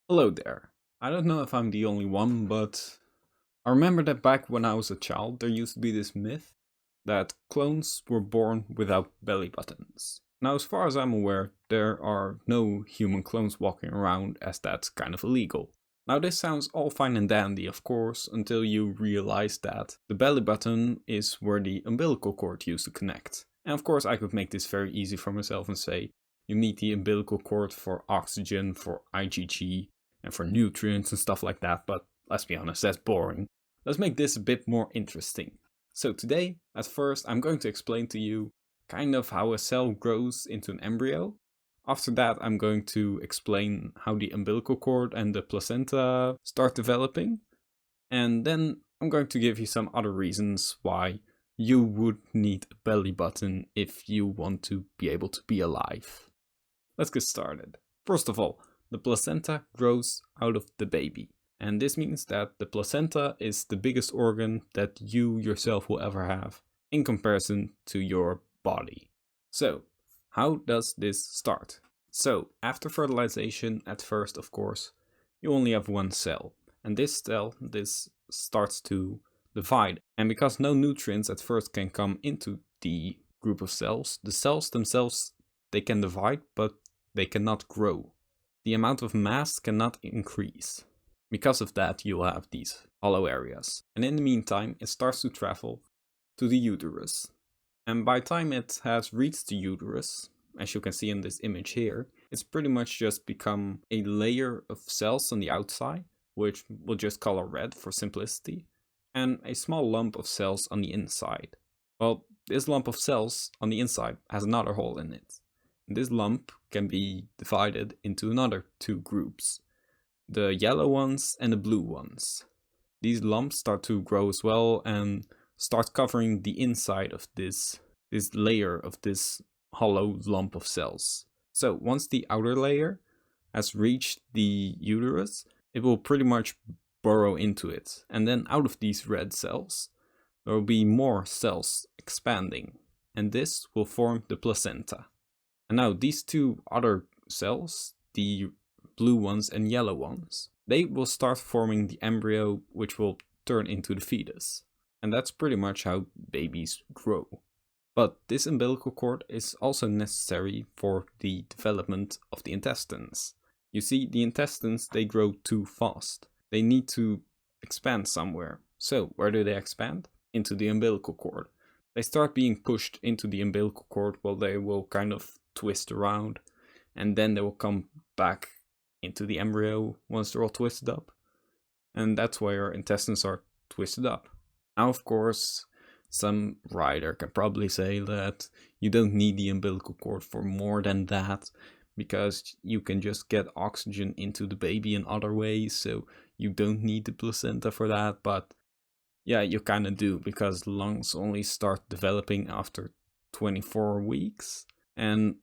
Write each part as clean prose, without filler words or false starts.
Hello there. I don't know if I'm the only one, but I remember that back when I was a child, there used to be this myth that clones were born without belly buttons. Now, as far as I'm aware, there are no human clones walking around, as that's kind of illegal. Now, this sounds all fine and dandy, of course, until you realize that the belly button is where the umbilical cord used to connect. And of course, I could make this very easy for myself and say, you need the umbilical cord for oxygen, for IgG, and for nutrients and stuff like that, but let's be honest, that's boring. Let's make this a bit more interesting. So today, at first, I'm going to explain to you kind of how a cell grows into an embryo. After that, I'm going to explain how the umbilical cord and the placenta start developing. And then I'm going to give you some other reasons why you would need a belly button if you want to be able to be alive. Let's get started. First of all, the placenta grows out of the baby. And this means that the placenta is the biggest organ that you yourself will ever have in comparison to your body. So, how does this start? So, after fertilization, at first, of course, you only have one cell. And this starts to divide. And because no nutrients at first can come into the group of cells, the cells themselves, they can divide, but they cannot grow. The amount of mass cannot increase. Because of that, you'll have these hollow areas. And in the meantime, it starts to travel to the uterus. And by the time it has reached the uterus, as you can see in this image here, it's pretty much just become a layer of cells on the outside, which we'll just color red for simplicity, and a small lump of cells on the inside. Well, this lump of cells on the inside has another hole in it. This lump can be divided into another two groups, the yellow ones and the blue ones. These lumps start to grow as well and start covering the inside of this layer of this hollow lump of cells. So once the outer layer has reached the uterus, it will pretty much burrow into it. And then out of these red cells, there will be more cells expanding. And this will form the placenta. And now these two other cells, the blue ones and yellow ones, they will start forming the embryo, which will turn into the fetus. And that's pretty much how babies grow. But this umbilical cord is also necessary for the development of the intestines. You see, the intestines, they grow too fast. They need to expand somewhere. So where do they expand? Into the umbilical cord. They start being pushed into the umbilical cord while they will kind of twist around, and then they will come back into the embryo once they're all twisted up. And that's why our intestines are twisted up. Now, of course, some writer can probably say that you don't need the umbilical cord for more than that, because you can just get oxygen into the baby in other ways, so you don't need the placenta for that. But yeah, you kind of do, because lungs only start developing after 24 weeks. And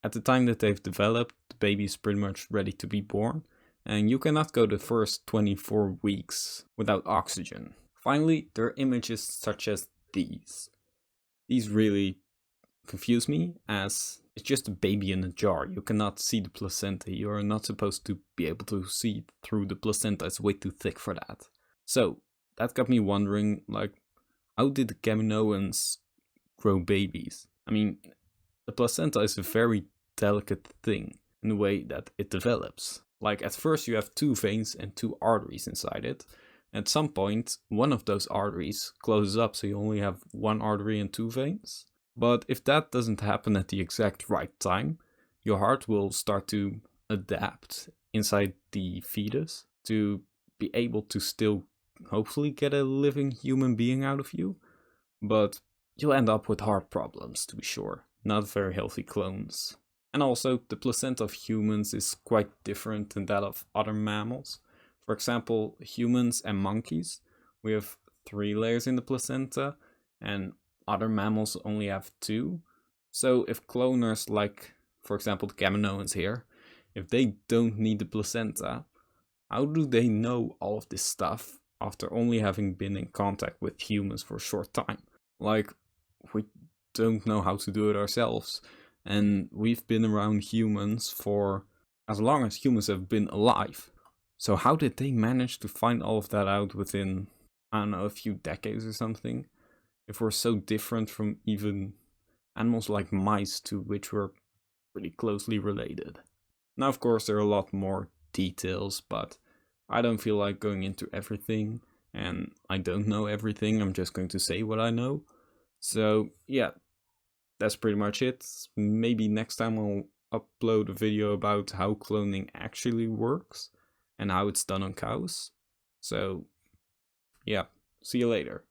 at the time that they've developed, the baby is pretty much ready to be born. And you cannot go the first 24 weeks without oxygen. Finally, there are images such as these. These really confuse me, as it's just a baby in a jar. You cannot see the placenta. You are not supposed to be able to see through the placenta. It's way too thick for that. So that got me wondering, like, how did the Kaminoans grow babies? I mean, the placenta is a very delicate thing in the way that it develops. Like, at first you have two veins and two arteries inside it. At some point, one of those arteries closes up, so you only have one artery and two veins. But if that doesn't happen at the exact right time, your heart will start to adapt inside the fetus to be able to still hopefully get a living human being out of you. But you'll end up with heart problems, to be sure. Not very healthy clones. And also, the placenta of humans is quite different than that of other mammals. For example, humans and monkeys, we have 3 layers in the placenta, and other mammals only have 2. So if cloners like, for example, the Kaminoans here, if they don't need the placenta, how do they know all of this stuff after only having been in contact with humans for a short time? Like, we don't know how to do it ourselves, and we've been around humans for as long as humans have been alive. So how did they manage to find all of that out within, I don't know, a few decades or something? If we're so different from even animals like mice, to which we're pretty closely related. Now, of course, there are a lot more details, but I don't feel like going into everything, and I don't know everything. I'm just going to say what I know. So, yeah, that's pretty much it. Maybe next time I'll upload a video about how cloning actually works and how it's done on cows. So, yeah, see you later.